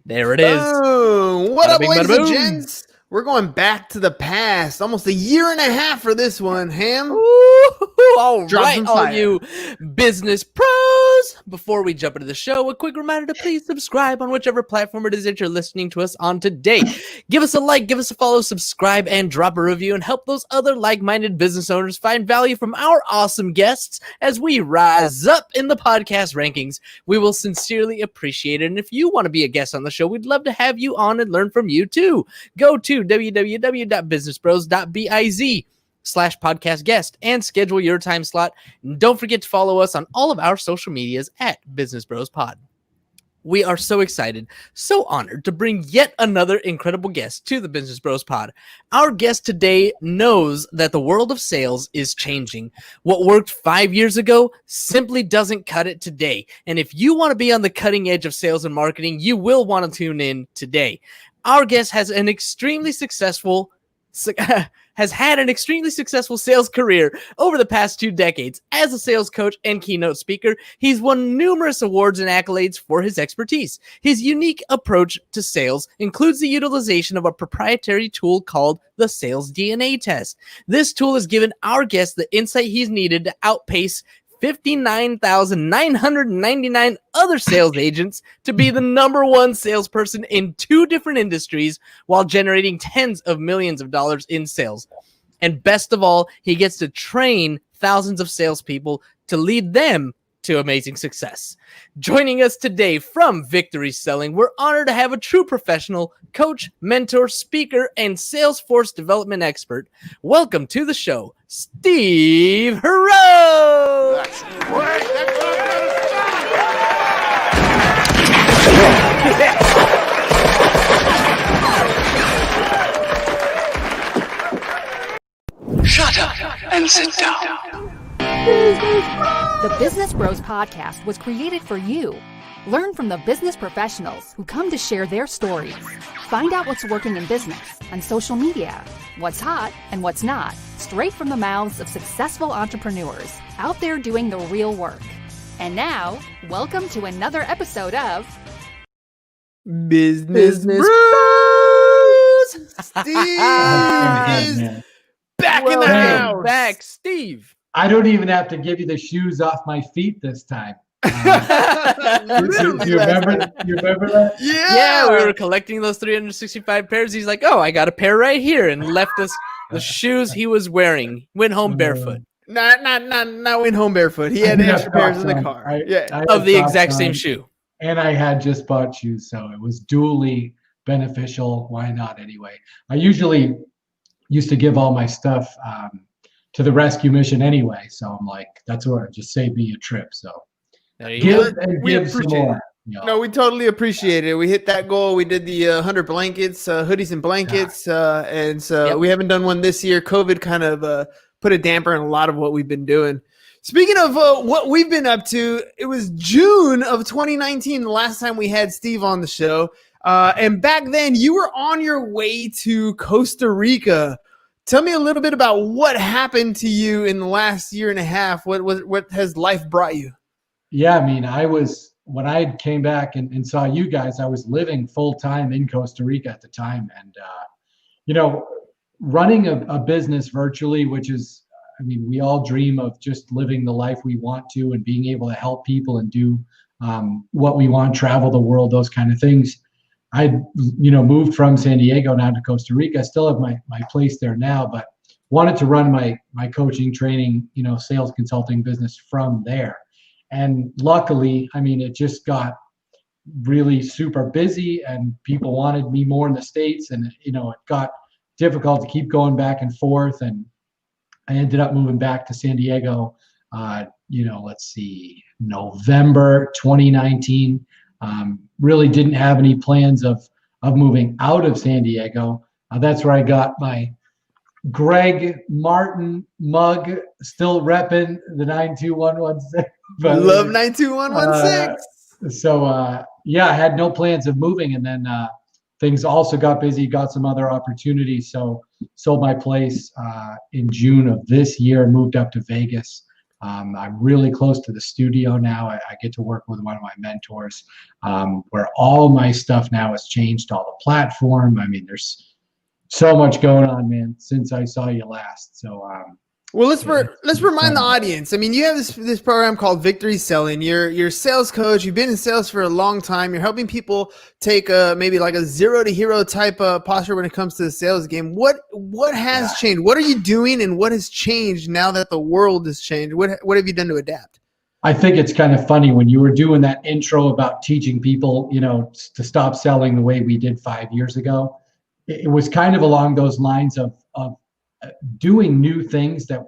There it is. Boom. What Bada up, bing, ladies bada and boom. gents? We're going back to the past. Almost a year and a half for this one, Ham. All Drop right, some all fire. you business pros. Before we jump into the show, a quick reminder to please subscribe on whichever platform it is that you're listening to us on today. Give us a like, give us a follow, subscribe, and drop a review, and help those other like-minded business owners find value from our awesome guests as we rise up in the podcast rankings. We will sincerely appreciate it, and if you want to be a guest on the show, we'd love to have you on and learn from you too. Go to www.businessbros.biz/podcast guest and schedule your time slot. And don't forget to follow us on all of our social medias at Business Bros Pod. We are so excited, so honored to bring yet another incredible guest to the Business Bros Pod. Our guest today knows that the world of sales is changing. What worked 5 years ago simply doesn't cut it today. And if you want to be on the cutting edge of sales and marketing, you will want to tune in today. Our guest has had an extremely successful sales career over the past 2 decades. As a sales coach and keynote speaker, he's won numerous awards and accolades for his expertise. His unique approach to sales includes the utilization of a proprietary tool called the Sales DNA Test. This tool has given our guest the insight he's needed to outpace 59,999 other sales agents to be the number one salesperson in 2 different industries while generating tens of millions of dollars in sales. And best of all, he gets to train thousands of salespeople to lead them to amazing success. Joining us today from Victory Selling, we're honored to have a true professional, coach, mentor, speaker, and Salesforce development expert. Welcome to the show, Steve Heroux. That's great. That's what I'm gonna Shut up and sit down. The Business Bros Podcast was created for you. Learn from the business professionals who come to share their stories. Find out what's working in business and social media, what's hot and what's not, straight from the mouths of successful entrepreneurs out there doing the real work. And now, welcome to another episode of Business Bros. Steve is back in the house. Back, Steve. I don't even have to give you the shoes off my feet this time. You remember that? Yeah, we were collecting those 365 pairs. He's like, oh, I got a pair right here, and left us the shoes he was wearing. Went home barefoot. Not went home barefoot. He had extra pairs in the car. I Of the had exact socks same on, shoe. And I had just bought shoes, so it was duly beneficial. Why not anyway? I usually used to give all my stuff to the rescue mission anyway, so I'm like, that's where it just saved me a trip. So There you go. give some more. You know. No, we totally appreciate it. We hit that goal. We did the 100 blankets, hoodies and blankets, and so we haven't done one this year. COVID kind of put a damper on a lot of what we've been doing. Speaking of what we've been up to, it was June of 2019 the last time we had Steve on the show. And back then, you were on your way to Costa Rica. Tell me a little bit about what happened to you in the last year and a half. What has life brought you? Yeah, I mean, when I came back and saw you guys, I was living full-time in Costa Rica at the time. And, running a business virtually, which is, I mean, we all dream of just living the life we want to and being able to help people and do what we want, travel the world, those kind of things. I, moved from San Diego now to Costa Rica. I still have my place there now, but wanted to run my coaching, training, sales consulting business from there. And luckily, I mean, it just got really super busy and people wanted me more in the States, and, it got difficult to keep going back and forth. And I ended up moving back to San Diego, November 2019. Really didn't have any plans of moving out of San Diego. That's where I got my Greg Martin mug, still repping the 92116. Love 92116. So I had no plans of moving, and then things also got busy, got some other opportunities. So sold my place in June of this year and moved up to Vegas I'm really close to the studio now. I get to work with one of my mentors, where all my stuff now has changed, all the platform. I mean, there's so much going on, man, since I saw you last. So, well, let's remind the audience. I mean, you have this program called Victory Selling. You're a sales coach. You've been in sales for a long time. You're helping people take maybe like a zero to hero type of posture when it comes to the sales game. What has changed? What are you doing, and what has changed now that the world has changed? What have you done to adapt? I think it's kind of funny when you were doing that intro about teaching people, to stop selling the way we did 5 years ago. It was kind of along those lines of doing new things that,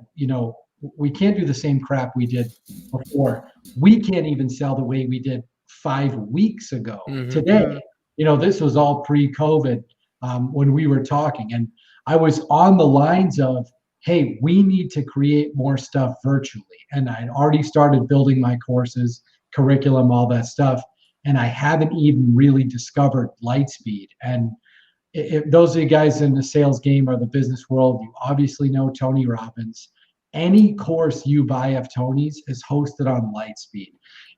we can't do the same crap we did before. We can't even sell the way we did 5 weeks ago today. This was all pre-COVID when we were talking. And I was on the lines of, hey, we need to create more stuff virtually. And I'd already started building my courses, curriculum, all that stuff. And I haven't even really discovered Lightspeed. And if those of you guys in the sales game or the business world, you obviously know Tony Robbins. Any course you buy of Tony's is hosted on Lightspeed.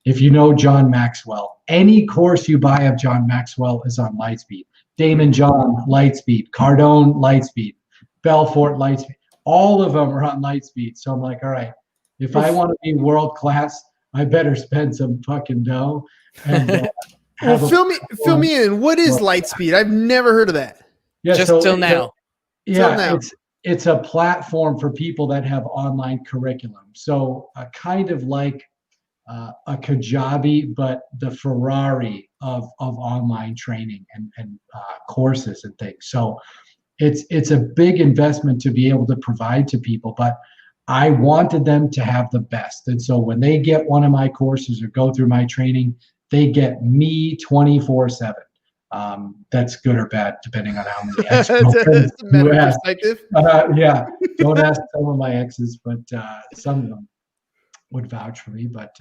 If you know John Maxwell, any course you buy of John Maxwell is on Lightspeed. Damon John, Lightspeed. Cardone, Lightspeed. Belfort, Lightspeed. All of them are on Lightspeed. So I'm like, all right, if I want to be world class, I better spend some fucking dough. And, well, fill me in. What is Lightspeed? I've never heard of that. Yeah, just till now. It's a platform for people that have online curriculum. So kind of like a Kajabi, but the Ferrari of online training and courses and things. So it's a big investment to be able to provide to people, but I wanted them to have the best. And so when they get one of my courses or go through my training, they get me 24/7. That's good or bad, depending on how many ex-girlfriends you ask. Yeah, don't ask some of my exes, but some of them would vouch for me. But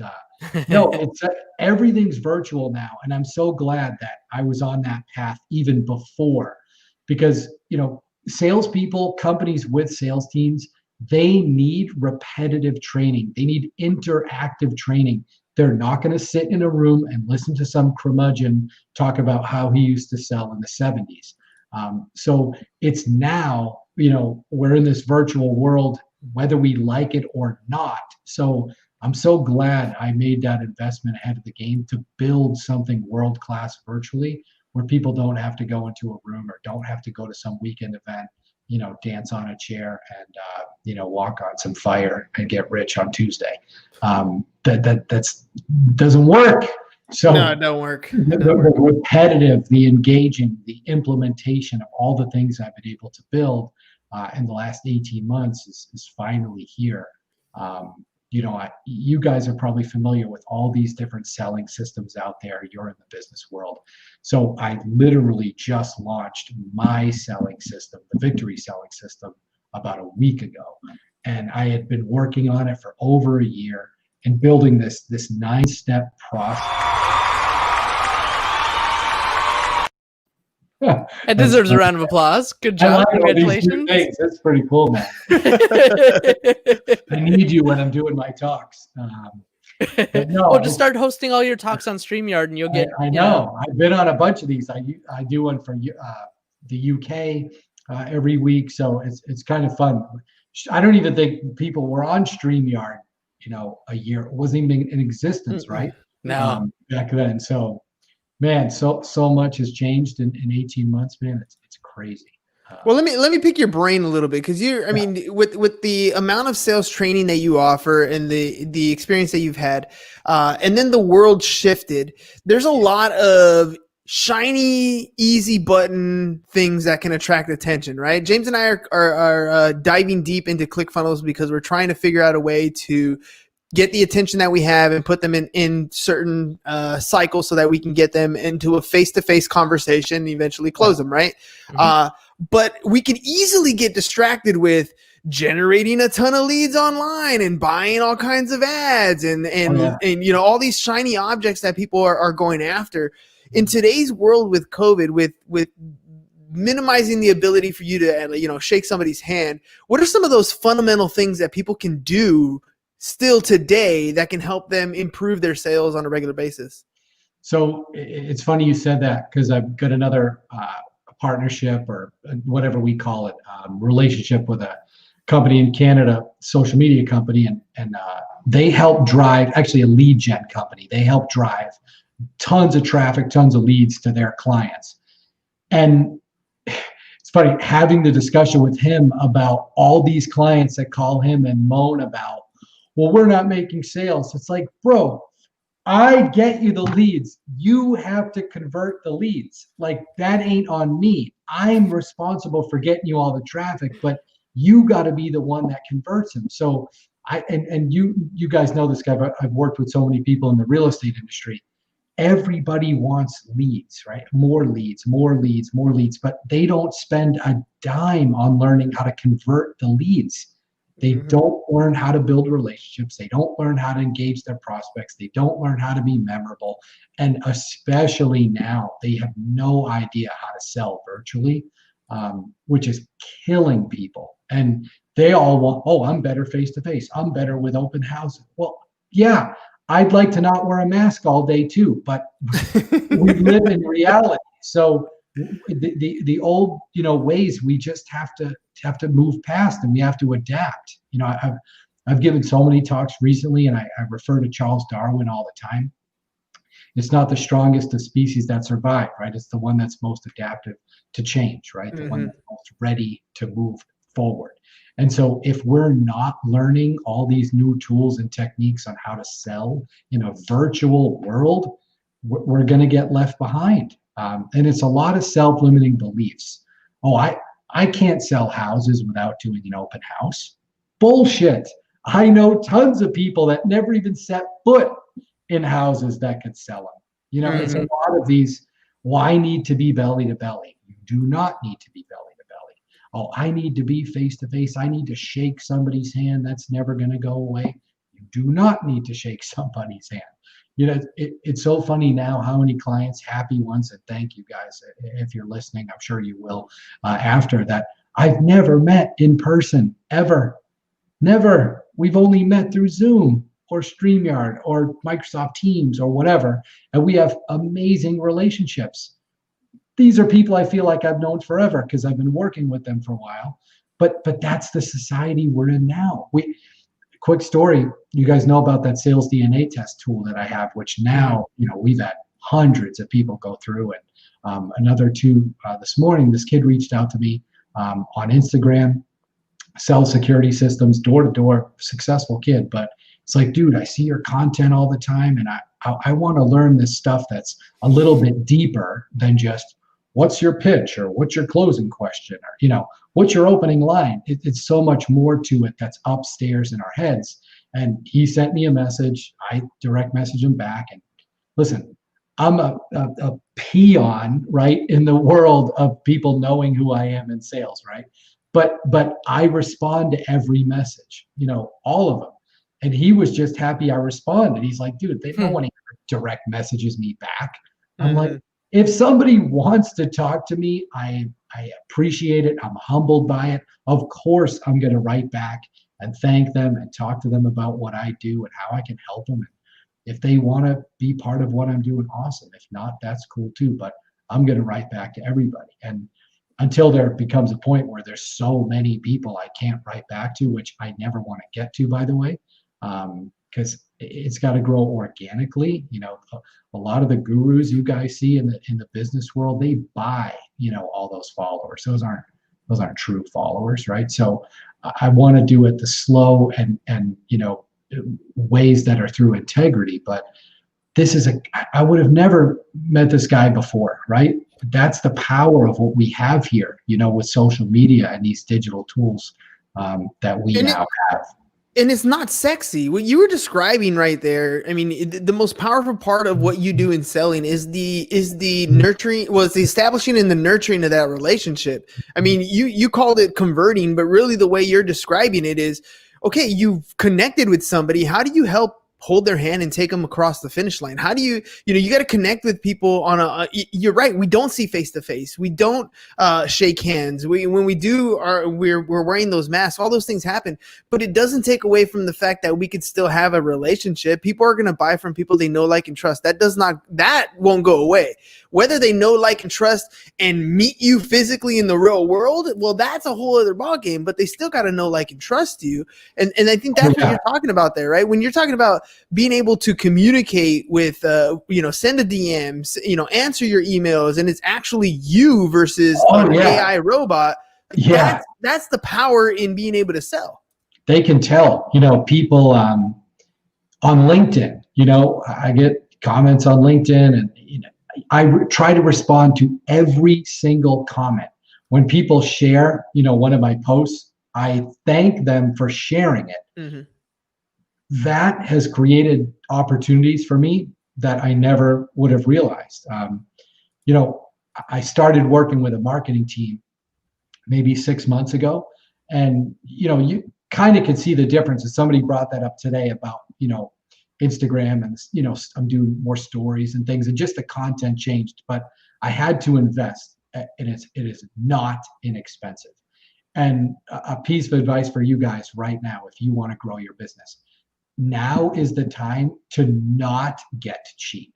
no, it's everything's virtual now, and I'm so glad that I was on that path even before, because salespeople, companies with sales teams, they need repetitive training. They need interactive training. They're not going to sit in a room and listen to some curmudgeon talk about how he used to sell in the 70s. So it's now, we're in this virtual world, whether we like it or not. So I'm so glad I made that investment ahead of the game to build something world-class virtually, where people don't have to go into a room or don't have to go to some weekend event, dance on a chair and, walk on some fire and get rich on Tuesday. That's doesn't work. So no, it don't work. The repetitive, the engaging, the implementation of all the things I've been able to build in the last 18 months is finally here. You guys are probably familiar with all these different selling systems out there. You're in the business world. So I literally just launched my selling system, the Victory Selling System, about a week ago. And I had been working on it for over a year and building this 9-step process. It deserves a round of applause. Good job. Congratulations. That's pretty cool, man. I need you when I'm doing my talks. Just start hosting all your talks on StreamYard and you'll get. I know. I've been on a bunch of these. I do one for the UK every week, so it's kind of fun. I don't even think people were on StreamYard, a year. It wasn't even in existence, right? No. Back then. So, man, so much has changed in 18 months, man. It's crazy. Well, let me pick your brain a little bit, because with the amount of sales training that you offer and the experience that you've had, and then the world shifted. There's a lot of shiny, easy button things that can attract attention, right? James and I are diving deep into ClickFunnels because we're trying to figure out a way to get the attention that we have and put them in certain cycles so that we can get them into a face-to-face conversation and eventually close them, right? Mm-hmm. But we can easily get distracted with generating a ton of leads online and buying all kinds of ads and all these shiny objects that people are going after. In today's world with COVID, with minimizing the ability for you to shake somebody's hand, what are some of those fundamental things that people can do still today that can help them improve their sales on a regular basis? So it's funny you said that, because I've got another partnership, or whatever we call it, relationship with a company in Canada, social media company, and they help drive, actually a lead gen company. They help drive tons of traffic, tons of leads to their clients. And it's funny having the discussion with him about all these clients that call him and moan about, well, we're not making sales. It's like, bro, I get you the leads. You have to convert the leads. Like, that ain't on me. I'm responsible for getting you all the traffic, but you got to be the one that converts them. So you guys know this guy, but I've worked with so many people in the real estate industry. Everybody wants leads, right? More leads, more leads, more leads, but they don't spend a dime on learning how to convert the leads. They don't learn how to build relationships. They don't learn how to engage their prospects. They don't learn how to be memorable. And especially now, they have no idea how to sell virtually, which is killing people. And they all want, oh, I'm better face-to-face. I'm better with open houses. Well, yeah, I'd like to not wear a mask all day too, but we live in reality. So the old, ways, we just have to move past, and we have to adapt. I've given so many talks recently, and I refer to Charles Darwin all the time. It's not the strongest of species that survive, right? It's the one that's most adaptive to change, right? The one that's most ready to move forward. And so if we're not learning all these new tools and techniques on how to sell in a virtual world, we're going to get left behind. And it's a lot of self-limiting beliefs. Oh, I can't sell houses without doing an open house. Bullshit. I know tons of people that never even set foot in houses that could sell them. It's a lot of these, well, I need to be belly to belly. You do not need to be belly to belly. Oh, I need to be face to face. I need to shake somebody's hand. That's never going to go away. You do not need to shake somebody's hand. It's so funny now how many clients, happy ones, and thank you guys if you're listening, I'm sure you will, after that, I've never met in person, ever. Never. We've only met through Zoom or StreamYard or Microsoft Teams or whatever, and we have amazing relationships. These are people I feel like I've known forever because I've been working with them for a while, but that's the society we're in now. Quick story, you guys know about that sales DNA test tool that I have, which now, we've had hundreds of people go through it. Another two this morning, this kid reached out to me on Instagram, sells security systems, door to door, successful kid. But it's like, dude, I see your content all the time, and I want to learn this stuff that's a little bit deeper than just what's your pitch or what's your closing question or, what's your opening line? It's so much more to it that's upstairs in our heads. And he sent me a message. I direct message him back. And listen, I'm a peon, right, in the world of people knowing who I am in sales, right? But I respond to every message, all of them. And he was just happy I responded. He's like, dude, no one direct messages me back. I'm like, if somebody wants to talk to me, I appreciate it. I'm humbled by it. Of course, I'm going to write back and thank them and talk to them about what I do and how I can help them. And if they want to be part of what I'm doing, awesome. If not, that's cool too. But I'm going to write back to everybody. And until there becomes a point where there's so many people I can't write back to, which I never want to get to, by the way, because it's got to grow organically. A lot of the gurus you guys see in the business world, they buy, all those followers. Those aren't true followers, right? So I want to do it the slow and ways that are through integrity. But I would have never met this guy before, right? That's the power of what we have here, with social media and these digital tools that we now have. And it's not sexy. What you were describing right there, I mean, the most powerful part of what you do in selling is the nurturing, it's the establishing and the nurturing of that relationship. I mean, you called it converting, but really the way you're describing it is, okay, you've connected with somebody. How do you help hold their hand and take them across the finish line? How do you got to connect with people on you're right. We don't see face to face. We don't shake hands. When we do, we're wearing those masks. All those things happen, but it doesn't take away from the fact that we could still have a relationship. People are going to buy from people they know, like, and trust. That won't go away. Whether they know, like, and trust and meet you physically in the real world, well, that's a whole other ballgame, but they still got to know, like, and trust you. And I think that's what you're talking about there, right? When you're talking about being able to communicate with, send a DM, answer your emails, and it's actually you versus an AI robot. Yeah. That's the power in being able to sell. They can tell, people on LinkedIn, I get comments on LinkedIn, and I try to respond to every single comment. When people share, one of my posts, I thank them for sharing it. Mm-hmm. That has created opportunities for me that I never would have realized. I started working with a marketing team maybe 6 months ago, and you kind of could see the difference. And somebody brought that up today about Instagram, and I'm doing more stories and things, and just the content changed. But I had to invest, and it is not inexpensive. And a piece of advice for you guys right now, if you want to grow your business, now is the time to not get cheap.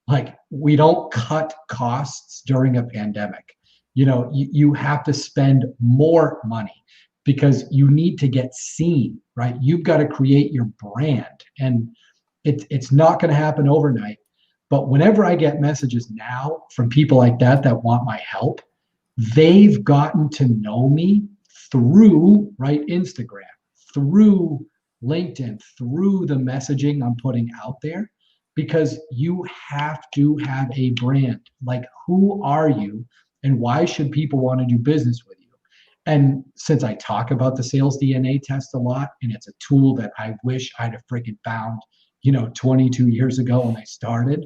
Like, we don't cut costs during a pandemic. You have to spend more money because you need to get seen, right? You've got to create your brand, and it's not going to happen overnight. But whenever I get messages now from people like that want my help, they've gotten to know me through, right, Instagram, through LinkedIn, through the messaging I'm putting out there, because you have to have a brand. Like, who are you, and why should people want to do business with you? And since I talk about the sales DNA test a lot, and it's a tool that I wish I'd have freaking found 22 years ago when I started,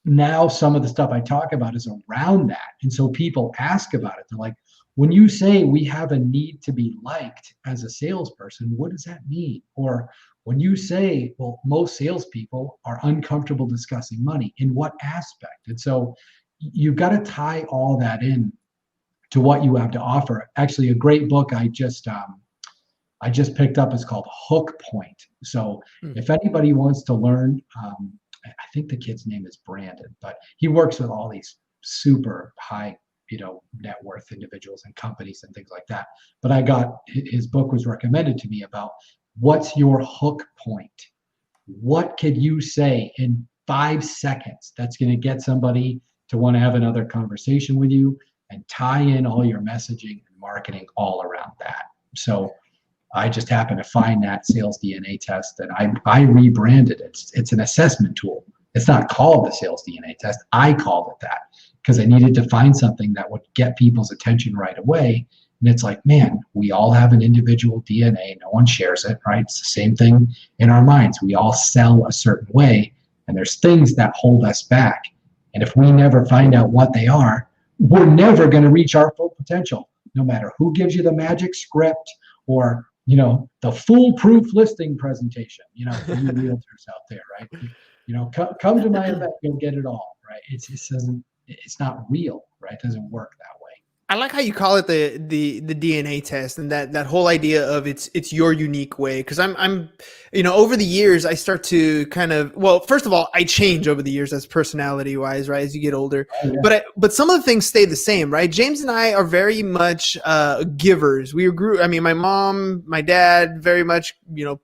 now some of the stuff I talk about is around that. And so people ask about it. They're like, when you say we have a need to be liked as a salesperson, what does that mean? Or when you say, well, most salespeople are uncomfortable discussing money, in what aspect? And so you've got to tie all that in to what you have to offer. Actually, a great book I just picked up is called Hook Point. So if anybody wants to learn, I think the kid's name is Brandon, but he works with all these super high, net worth individuals and companies and things like that. But his book was recommended to me about what's your hook point? What could you say in 5 seconds that's going to get somebody to want to have another conversation with you, and tie in all your messaging and marketing all around that? So I just happened to find that sales DNA test, and I rebranded it. It's an assessment tool. It's not called the sales DNA test. I called it that because I needed to find something that would get people's attention right away. And it's like, man, we all have an individual DNA. No one shares it, right? It's the same thing in our minds. We all sell a certain way, and there's things that hold us back. And if we never find out what they are, we're never going to reach our full potential, no matter who gives you the magic script or the foolproof listing presentation, for you realtors out there, right? Come to my event, you'll get it all, right? It's not real, right? It doesn't work that way. I like how you call it the DNA test, and that whole idea of it's your unique way. Because I'm over the years I start to kind of, well, first of all, I change over the years as personality wise, right, as you get older. Oh, yeah. But some of the things stay the same, right? James and I are very much givers. My mom, my dad very much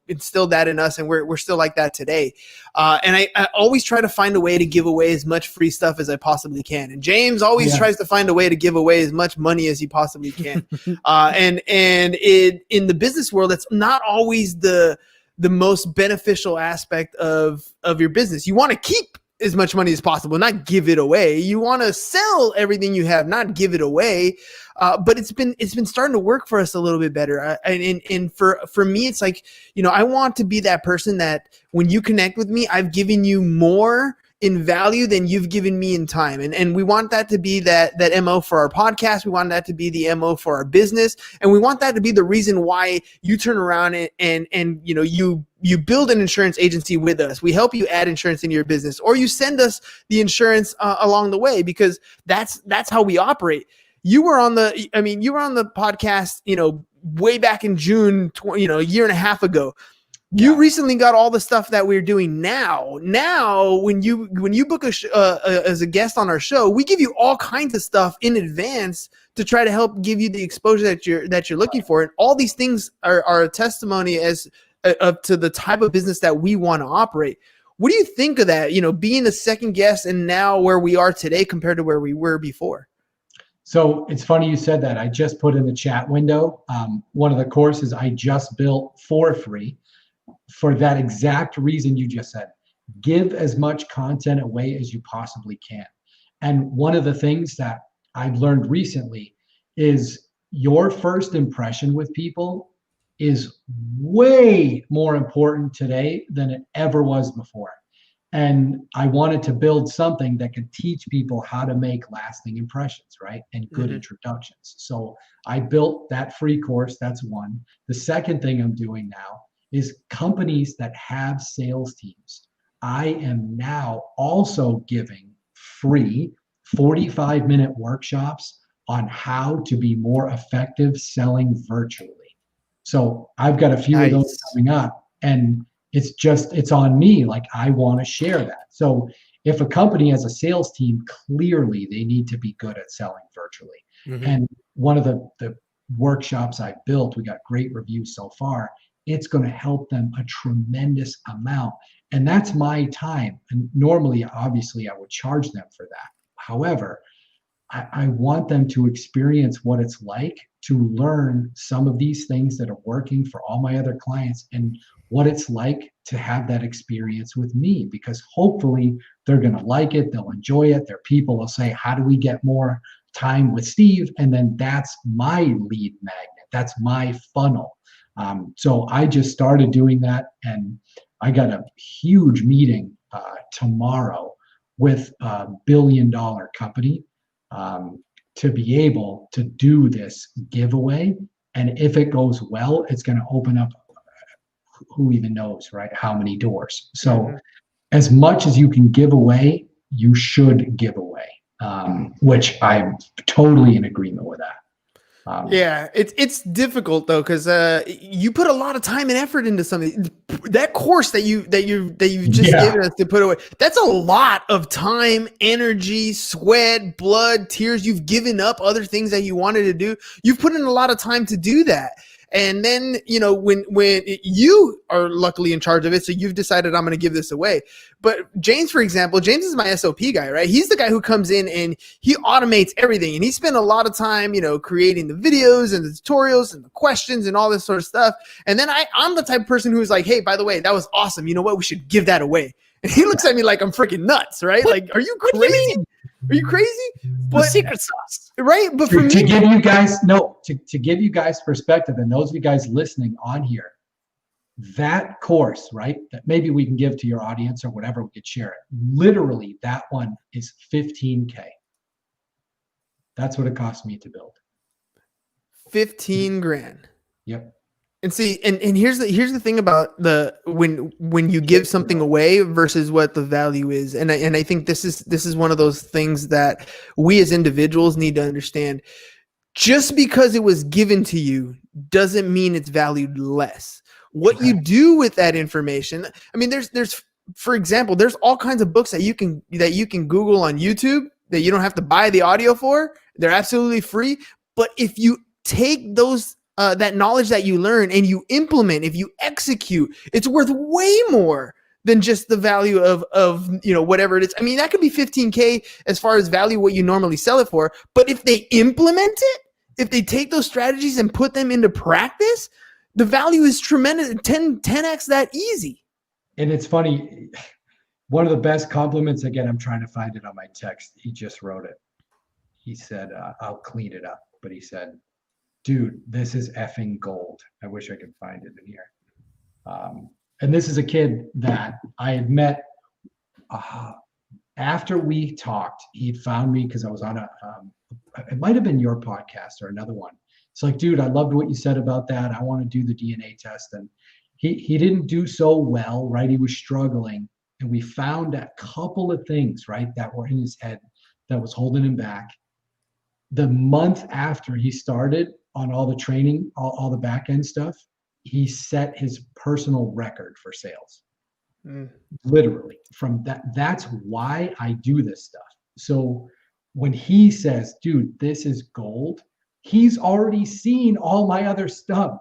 instilled that in us, and we're still like that today. And I always try to find a way to give away as much free stuff as I possibly can. And James always tries to find a way to give away as much money as he possibly can. And in the business world, it's not always the most beneficial aspect of your business. You want to keep as much money as possible, not give it away. You want to sell everything you have, not give it away. But it's been starting to work for us a little bit better. And for me, it's like, I want to be that person that when you connect with me, I've given you more in value than you've given me in time. And we want that to be that MO for our podcast. We want that to be the MO for our business. And we want that to be the reason why you turn around and you know, you build an insurance agency with us. We help you add insurance into your business, or you send us the insurance along the way, because that's how we operate. You were on the podcast, you know, way back in June, you know, a year and a half ago. You recently got all the stuff that we're doing now. Now, when you book as a guest on our show, we give you all kinds of stuff in advance to try to help give you the exposure that you're looking for. And all these things are a testimony as to the type of business that we want to operate. What do you think of that? You know, being the second guest and now where we are today compared to where we were before. So it's funny you said that. I just put in the chat window one of the courses I just built for free, for that exact reason you just said. Give as much content away as you possibly can. And one of the things that I've learned recently is your first impression with people is way more important today than it ever was before. And I wanted to build something that could teach people how to make lasting impressions, right? And good introductions. So I built that free course. That's one. The second thing I'm doing now is companies that have sales teams. I am now also giving free 45-minute workshops on how to be more effective selling virtually. So I've got a few of those coming up, and it's on me. Like, I want to share that. So if a company has a sales team, clearly they need to be good at selling virtually. And one of the workshops I built, we got great reviews so far. It's going to help them a tremendous amount. And that's my time. And normally, obviously, I would charge them for that. However, I want them to experience what it's like to learn some of these things that are working for all my other clients, and what it's like to have that experience with me, because hopefully they're going to like it. They'll enjoy it. Their people will say, how do we get more time with Steve? And then that's my lead magnet. That's my funnel. So I just started doing that, and I got a huge meeting tomorrow with a $1 billion company to be able to do this giveaway. And if it goes well, it's going to open up who even knows, right? How many doors. So as much as you can give away, you should give away, which I'm totally in agreement with that. Yeah, it's difficult though, because you put a lot of time and effort into something. That course that you've just given us to put away, that's a lot of time, energy, sweat, blood, tears. You've given up other things that you wanted to do. You've put in a lot of time to do that. And then, you know, when you are luckily in charge of it, so you've decided I'm going to give this away. But James, for example, James is my SOP guy, right? He's the guy who comes in and he automates everything. And he spent a lot of time, you know, creating the videos and the tutorials and the questions and all this sort of stuff. And then I'm the type of person who's like, hey, by the way, that was awesome. You know what? We should give that away. And he looks at me like I'm freaking nuts, right? Like, are you crazy? Are you crazy? But secret sauce, right? But for me, to give you guys to give you guys perspective, and those of you guys listening on here, that course, right, that maybe we can give to your audience or whatever, we could share it. Literally, that one is $15K. That's what it cost me to build. 15 grand. Yep. And see, and here's the thing about when you give something away versus what the value is, and I think this is one of those things that we as individuals need to understand. Just because it was given to you doesn't mean it's valued less. What you do with that information, I mean, there's for example, there's all kinds of books that you can Google on YouTube that you don't have to buy the audio for. They're absolutely free. But if you take those that knowledge that you learn and you implement, if you execute, it's worth way more than just the value of you know, whatever it is. I mean, that could be 15K as far as value what you normally sell it for. But if they implement it, if they take those strategies and put them into practice, the value is tremendous. 10x that easy. And it's funny, one of the best compliments, again, I'm trying to find it on my text. He just wrote it. He said, I'll clean it up. But he said, dude, this is effing gold. I wish I could find it in here. And this is a kid that I had met after we talked, he found me because I was on it might have been your podcast or another one. It's like, dude, I loved what you said about that. I want to do the DNA test. And he didn't do so well, right? He was struggling. And we found a couple of things, right, that were in his head that was holding him back. The month after he started on all the training, all the back end stuff, he set his personal record for sales. Literally from that. That's why I do this stuff. So when he says, dude, this is gold, he's already seen all my other stuff.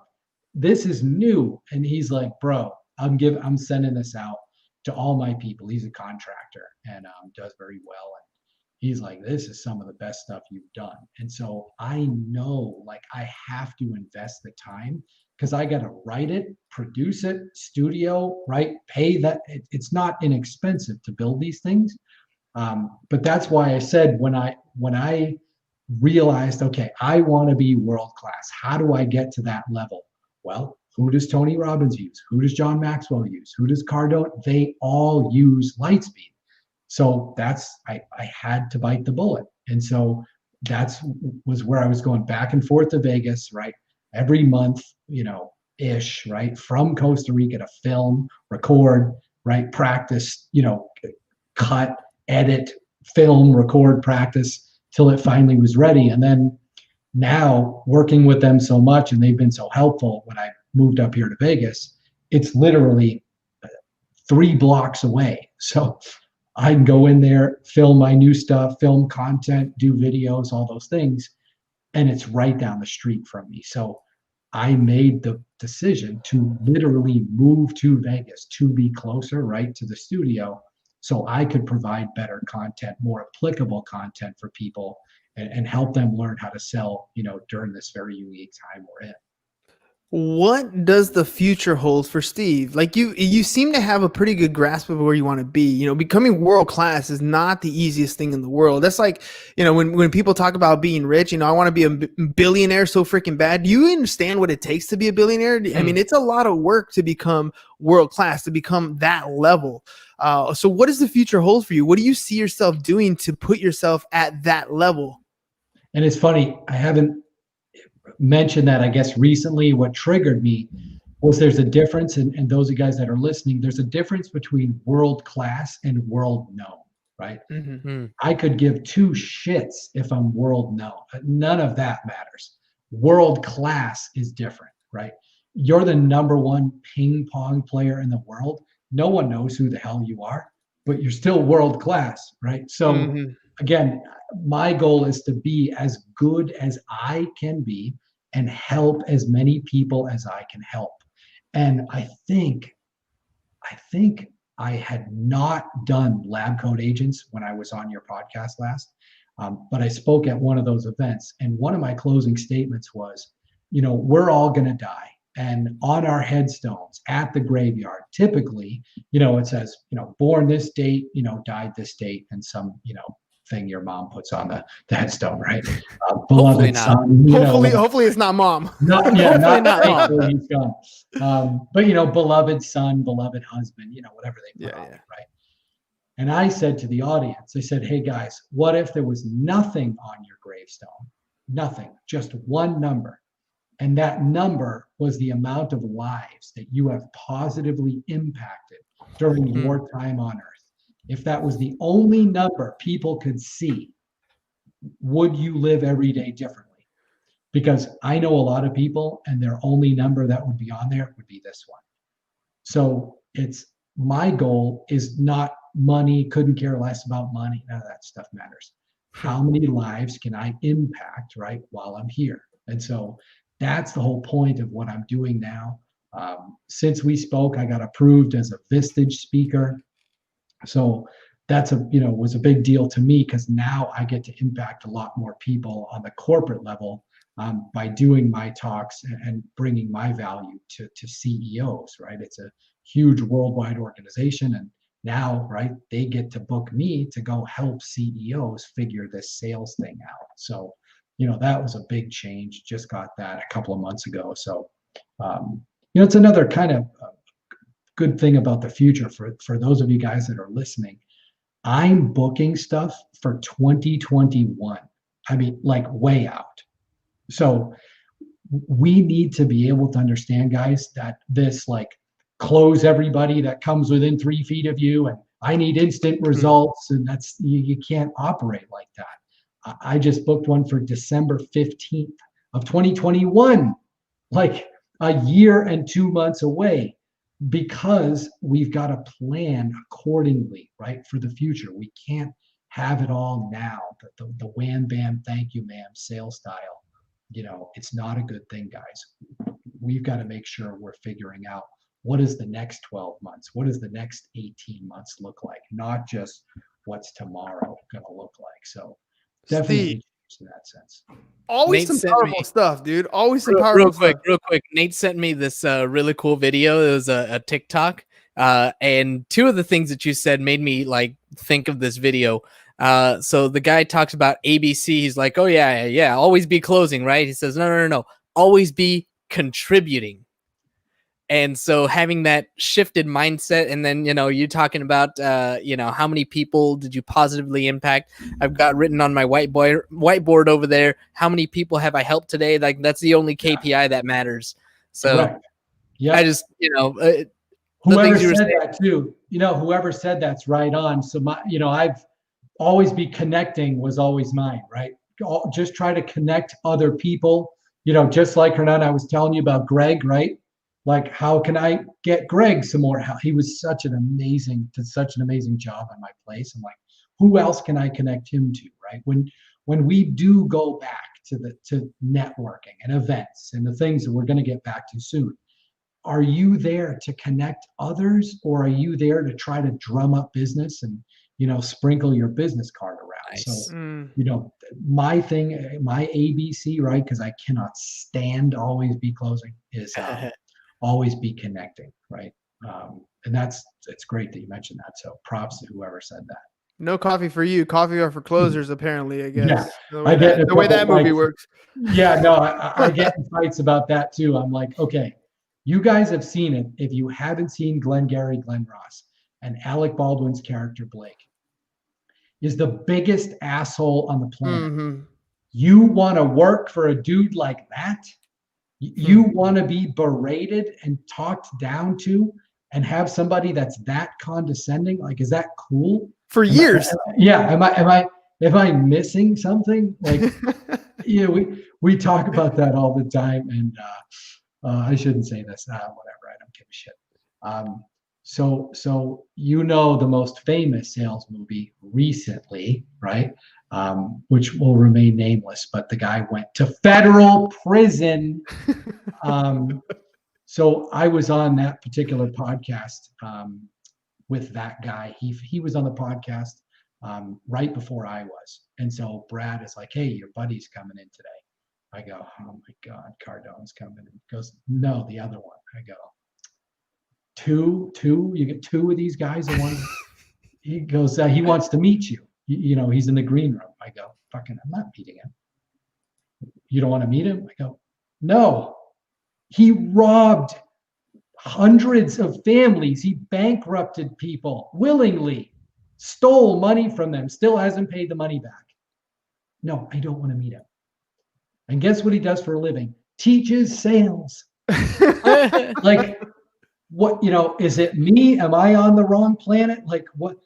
This is new. And he's like, bro, I'm sending this out to all my people. He's a contractor and does very well. And he's like, this is some of the best stuff you've done. And so I know, like, I have to invest the time because I got to write it, produce it, studio, right? Pay that. It's not inexpensive to build these things. But that's why I said when I realized, okay, I want to be world class. How do I get to that level? Well, who does Tony Robbins use? Who does John Maxwell use? Who does Cardone? They all use Lightspeed. So I had to bite the bullet. And so was where I was going back and forth to Vegas, right? Every month, ish, right? From Costa Rica to film, record, right? Practice, cut, edit, film, record, practice till it finally was ready. And then now working with them so much and they've been so helpful when I moved up here to Vegas, it's literally 3 blocks away. So I can go in there, film my new stuff, film content, do videos, all those things. And it's right down the street from me. So I made the decision to literally move to Vegas to be closer, right, to the studio so I could provide better content, more applicable content for people and help them learn how to sell, during this very unique time we're in. What does the future hold for Steve? Like you seem to have a pretty good grasp of where you want to be. Becoming world class is not the easiest thing in the world. That's like, when people talk about being rich, I want to be a billionaire so freaking bad. Do you understand what it takes to be a billionaire? I mean, it's a lot of work to become world class, to become that level. So what does the future hold for you? What do you see yourself doing to put yourself at that level? And it's funny, I haven't mentioned that, I guess, recently. What triggered me was there's a difference, and those of you guys that are listening, there's a difference between world class and world known, right? Mm-hmm. I could give 2 shits if I'm world known. None of that matters. World class is different, right? You're the number 1 ping pong player in the world. No one knows who the hell you are, but you're still world class, right? So again, my goal is to be as good as I can be and help as many people as I can help. And I think I had not done lab coat agents when I was on your podcast last, but I spoke at one of those events. And one of my closing statements was, we're all going to die. And on our headstones at the graveyard, typically, it says, born this date, died this date, and some, thing your mom puts on the headstone, right? Hopefully not. Son, hopefully it's not mom. Not mom. He's gone. But beloved son, beloved husband, whatever they put on it, right? And I said to the audience, I said, hey guys, what if there was nothing on your gravestone? Nothing, just one number. And that number was the amount of lives that you have positively impacted during your time on earth. If that was the only number people could see, would you live every day differently? Because I know a lot of people and their only number that would be on there would be this one. So it's my goal is not money, couldn't care less about money. None of that stuff matters. How many lives can I impact, right, while I'm here? And so that's the whole point of what I'm doing now. Since we spoke, I got approved as a Vistage speaker. So that's was a big deal to me because now I get to impact a lot more people on the corporate level by doing my talks and bringing my value to CEOs, right? It's a huge worldwide organization. And now, right, they get to book me to go help CEOs figure this sales thing out. So, that was a big change. Just got that a couple of months ago. So, it's another kind of good thing about the future for those of you guys that are listening. I'm booking stuff for 2021. I mean, like way out. So we need to be able to understand, guys, that this like close everybody that comes within 3 feet of you, and I need instant results, and that's you can't operate like that. I just booked one for December 15th of 2021, like a year and 2 months away, because we've got to plan accordingly, right, for the future. We can't have it all now. The wham bam thank you ma'am sales style, it's not a good thing, guys. We've got to make sure we're figuring out what is the next 12 months, what does the next 18 months look like, not just what's tomorrow going to look like. So definitely in that sense. Always Nate some powerful stuff, dude. Always some powerful real quick. Nate sent me this really cool video. It was a TikTok, and two of the things that you said made me like think of this video. So the guy talks about ABC. He's like, oh yeah, always be closing, right? He says, no, always be contributing. And so having that shifted mindset, and then, you talking about, how many people did you positively impact? I've got written on my whiteboard over there, how many people have I helped today? Like, that's the only KPI that matters. So yeah, I just, whoever said that too, whoever said that's right on. So I've always be connecting was always mine, right? Just try to connect other people, just like Hernan, I was telling you about Greg, right? Like, how can I get Greg some more help? He was did such an amazing job on my place. I'm like, who else can I connect him to, right? When we do go back to networking and events and the things that we're going to get back to soon, are you there to connect others, or are you there to try to drum up business and, sprinkle your business card around? Nice. So, my thing, my ABC, right? Because I cannot stand always be closing is always be connecting, right? And it's great that you mentioned that. So props to whoever said that. No coffee for you. Coffee are for closers, apparently, I guess. Yeah, the way that movie works. Yeah, no, I get in fights about that too. I'm like, okay, you guys have seen it. If you haven't seen Glengarry Glen Ross, and Alec Baldwin's character Blake is the biggest asshole on the planet. Mm-hmm. You want to work for a dude like that? You want to be berated and talked down to and have somebody that's that condescending? Like, is that cool? For years. Am I missing something? Like, we talk about that all the time, and I shouldn't say this. Whatever, I don't give a shit. So the most famous sales movie recently, right? Which will remain nameless, but the guy went to federal prison. So I was on that particular podcast with that guy. He was on the podcast right before I was. And so Brad is like, hey, your buddy's coming in today. I go, oh my God, Cardone's coming in. He goes, no, the other one. I go, two? You get two of these guys at one? He goes, he wants to meet you. He's in the green room. I go, fucking, I'm not meeting him. You don't want to meet him? I go, no. He robbed hundreds of families. He bankrupted people willingly, stole money from them, still hasn't paid the money back. No, I don't want to meet him. And guess what he does for a living? Teaches sales. Like, what, is it me? Am I on the wrong planet? Like, what?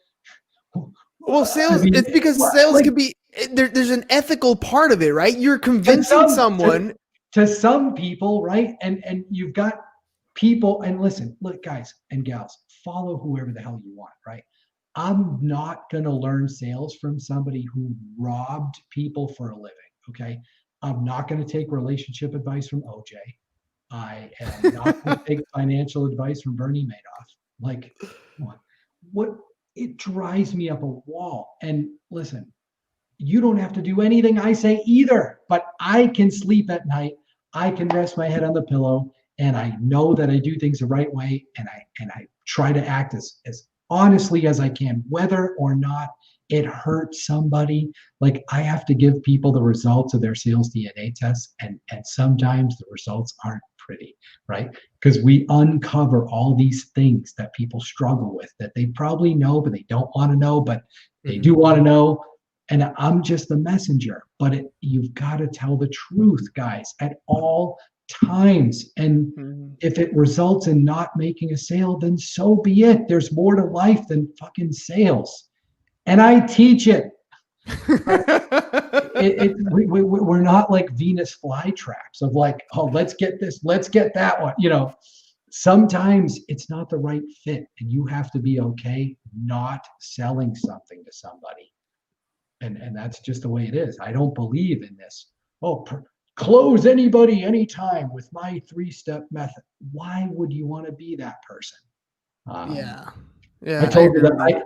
Well, sales, it's because sales can be, there's an ethical part of it, right? You're convincing someone. To some people, right? And you've got people, and listen, look, guys and gals, follow whoever the hell you want, right? I'm not going to learn sales from somebody who robbed people for a living, okay? I'm not going to take relationship advice from OJ. I am not going to take financial advice from Bernie Madoff. Like, what? It drives me up a wall. And listen, you don't have to do anything I say either, but I can sleep at night. I can rest my head on the pillow, and I know that I do things the right way, and I try to act as honestly as I can, whether or not it hurts somebody. Like, I have to give people the results of their sales DNA tests, and sometimes the results aren't pretty, right? Because we uncover all these things that people struggle with that they probably know, but they don't want to know, but they do want to know. And I'm just the messenger, but you've got to tell the truth, guys, at all times. And if it results in not making a sale, then so be it. There's more to life than fucking sales. And I teach it. We're not like Venus flytraps of like, oh, let's get this, let's get that one. You know, sometimes it's not the right fit, and you have to be okay not selling something to somebody. And that's just the way it is. I don't believe in this. Oh, close anybody anytime with my 3-step method. Why would you want to be that person? Yeah. I told you that.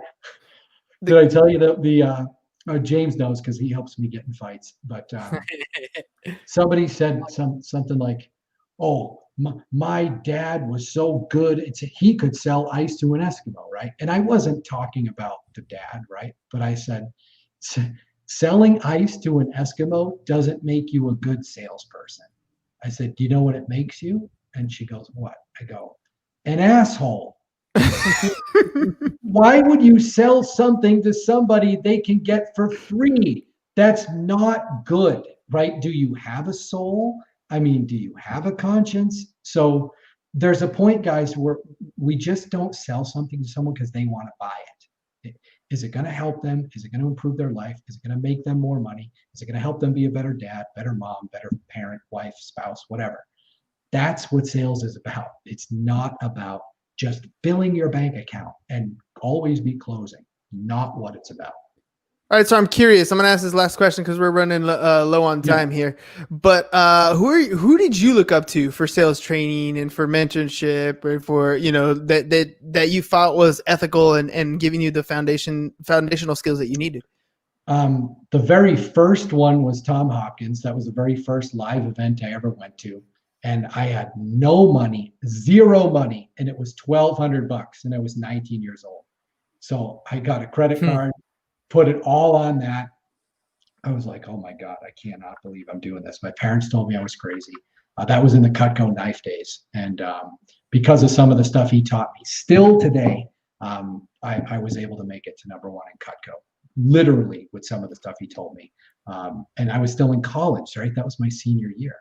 Did I tell you that James knows because he helps me get in fights. But somebody said something like, "Oh, my dad was so good; he could sell ice to an Eskimo, right?" And I wasn't talking about the dad, right? But I said, selling ice to an Eskimo doesn't make you a good salesperson. I said, "Do you know what it makes you?" And she goes, "What?" I go, "An asshole." Why would you sell something to somebody they can get for free? That's not good, right? Do you have a soul? I mean, do you have a conscience? So there's a point, guys, where we just don't sell something to someone because they want to buy it. Is it going to help them? Is it going to improve their life? Is it going to make them more money? Is it going to help them be a better dad, better mom, better parent, wife, spouse, whatever? That's what sales is about. It's not about just filling your bank account, and always be closing, not what it's about. All right, so I'm curious. I'm gonna ask this last question because we're running low on time here. But who did you look up to for sales training and for mentorship, or for that you thought was ethical and giving you the foundational skills that you needed? The very first one was Tom Hopkins. That was the very first live event I ever went to. And I had no money, zero money, and it was $1,200, and I was 19 years old. So I got a credit card, put it all on that. I was like, oh my God, I cannot believe I'm doing this. My parents told me I was crazy. That was in the Cutco knife days. And because of some of the stuff he taught me, still today, I was able to make it to #1 in Cutco, literally with some of the stuff he told me. And I was still in college, right? That was my senior year.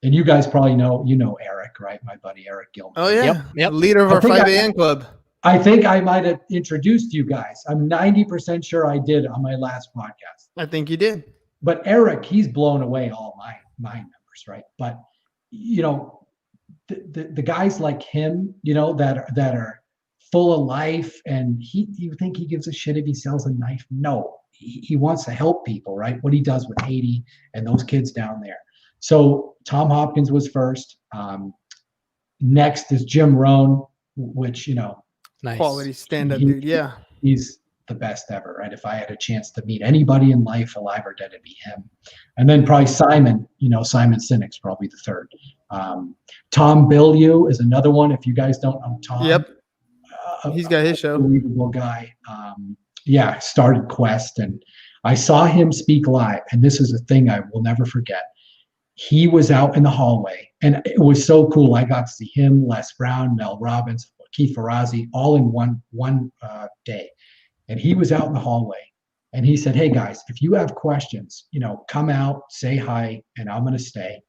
And you guys probably know Eric, right? My buddy Eric Gilman. Oh yeah, yep. Leader of our 5 a.m. club. I think I might have introduced you guys. I'm 90% sure I did on my last podcast. I think you did. But Eric, he's blown away all my numbers, right? But the guys like him, that are full of life, and you think he gives a shit if he sells a knife? No, he wants to help people, right? What he does with Haiti and those kids down there. So Tom Hopkins was first. Next is Jim Rohn, which, nice Quality stand-up dude. Yeah. He's the best ever, right? If I had a chance to meet anybody in life, alive or dead, it'd be him. And then probably Simon, Simon Sinek's probably the third. Tom Bilyeu is another one. If you guys don't know Tom. Yep. He's got his show. Unbelievable guy. Started Quest, and I saw him speak live. And this is a thing I will never forget. He was out in the hallway, and it was so cool. I got to see him, Les Brown, Mel Robbins, Keith Ferrazzi, all in one day. And he was out in the hallway, and he said, "Hey guys, if you have questions, come out, say hi, and I'm going to stay."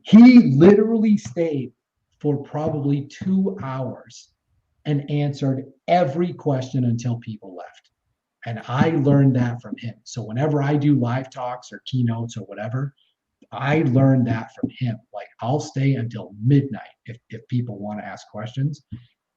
He literally stayed for probably 2 hours and answered every question until people left. And I learned that from him. So whenever I do live talks or keynotes or whatever, I learned that from him. Like, I'll stay until midnight if people want to ask questions.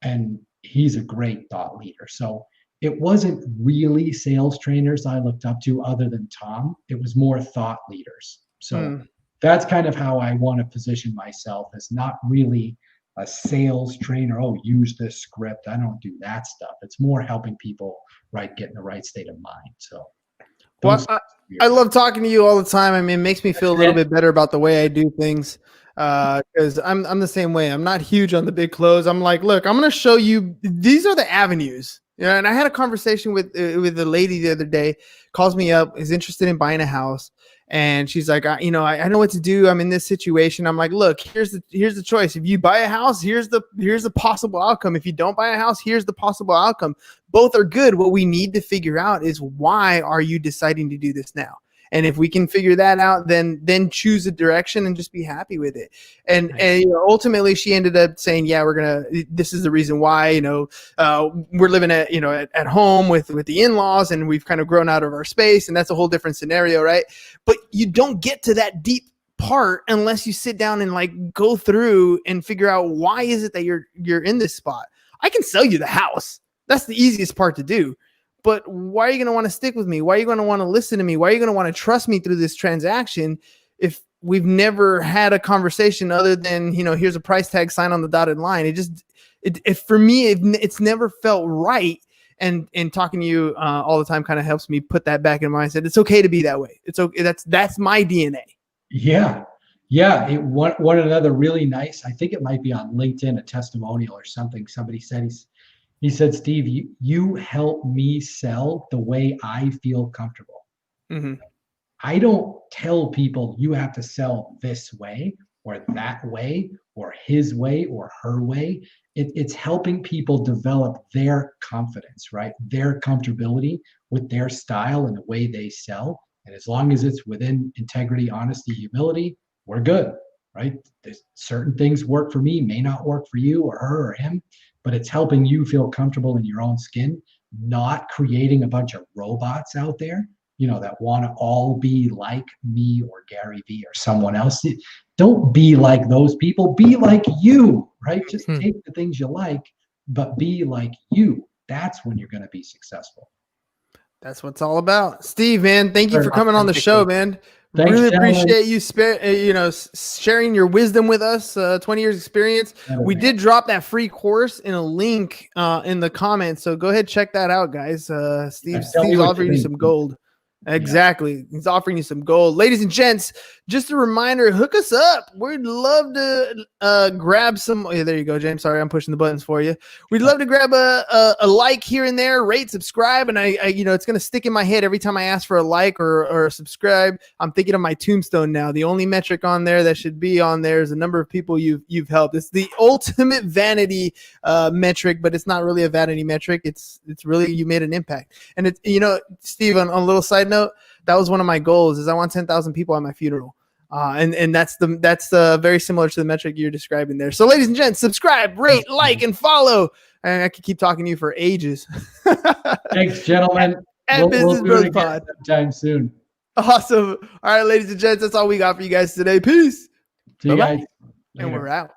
And he's a great thought leader. So it wasn't really sales trainers I looked up to other than Tom. It was more thought leaders. So that's kind of how I want to position myself, as not really a sales trainer. Oh, use this script. I don't do that stuff. It's more helping people, right, get in the right state of mind. So well, I love talking to you all the time. I mean, it makes me feel a little bit better about the way I do things, because I'm the same way. I'm not huge on the big close. I'm like, look, I'm going to show you, these are the avenues Yeah, and I had a conversation with a lady the other day. Calls me up, is interested in buying a house, and she's like, I know what to do. I'm in this situation. I'm like, look, here's the choice. If you buy a house, here's the possible outcome. If you don't buy a house, here's the possible outcome. Both are good. What we need to figure out is, why are you deciding to do this now? And if we can figure that out, then choose a direction and just be happy with it. And ultimately, she ended up saying, "Yeah, this is the reason why. We're living at home with the in-laws, and we've kind of grown out of our space, and that's a whole different scenario, right?" But you don't get to that deep part unless you sit down and like go through and figure out, why is it that you're in this spot. I can sell you the house. That's the easiest part to do. But why are you going to want to stick with me? Why are you going to want to listen to me? Why are you going to want to trust me through this transaction if we've never had a conversation other than, here's a price tag, sign on the dotted line? For me, it's never felt right. And talking to you all the time kind of helps me put that back in my mindset. It's okay to be that way. It's okay. That's my DNA. Yeah. Yeah. One another really nice, I think it might be on LinkedIn, a testimonial or something. Somebody said, he said, Steve, you help me sell the way I feel comfortable. Mm-hmm. I don't tell people you have to sell this way or that way or his way or her way. It's helping people develop their confidence, right? Their comfortability with their style and the way they sell. And as long as it's within integrity, honesty, humility, we're good, right? There's certain things work for me, may not work for you or her or him. But it's helping you feel comfortable in your own skin, not creating a bunch of robots out there, that want to all be like me or Gary Vee or someone else. Don't be like those people. Be like you, right? Just take the things you like, but be like you. That's when you're going to be successful. That's what it's all about. Steve, man, thank you for coming on the show, man. Thanks, really appreciate you sharing your wisdom with us. 20 years experience. We did drop that free course in a link in the comments, so go ahead, check that out, guys. Steve's offering you some gold. Exactly. Yeah. He's offering you some gold. Ladies and gents, just a reminder, hook us up. We'd love to grab some. Oh, yeah, there you go, James. Sorry, I'm pushing the buttons for you. We'd love to grab a like here and there, rate, subscribe. And I it's going to stick in my head every time I ask for a like or a subscribe. I'm thinking of my tombstone now. The only metric on there that should be on there is the number of people you've helped. It's the ultimate vanity metric, but it's not really a vanity metric. It's really, you made an impact. And it's, Steve, on a little side note, that was one of my goals, is I want 10,000 people at my funeral. And that's very similar to the metric you're describing there. So ladies and gents, subscribe, rate, like, and follow. And I could keep talking to you for ages. Thanks, gentlemen. At Business Bros Pod. Sometime soon. Awesome. All right, ladies and gents, that's all we got for you guys today. Peace. See you guys. And we're out.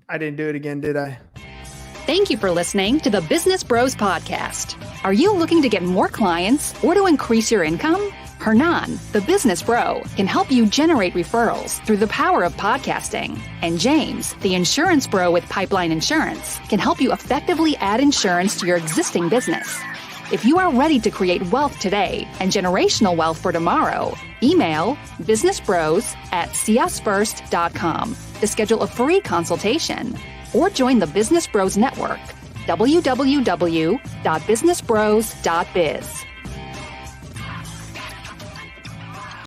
I didn't do it again, did I? Thank you for listening to the Business Bros Podcast. Are you looking to get more clients or to increase your income? Hernan, the business bro, can help you generate referrals through the power of podcasting. And James, the insurance bro with Pipeline Insurance, can help you effectively add insurance to your existing business. If you are ready to create wealth today and generational wealth for tomorrow, email businessbros@csfirst.com to schedule a free consultation. Or join the Business Bros Network, www.businessbros.biz.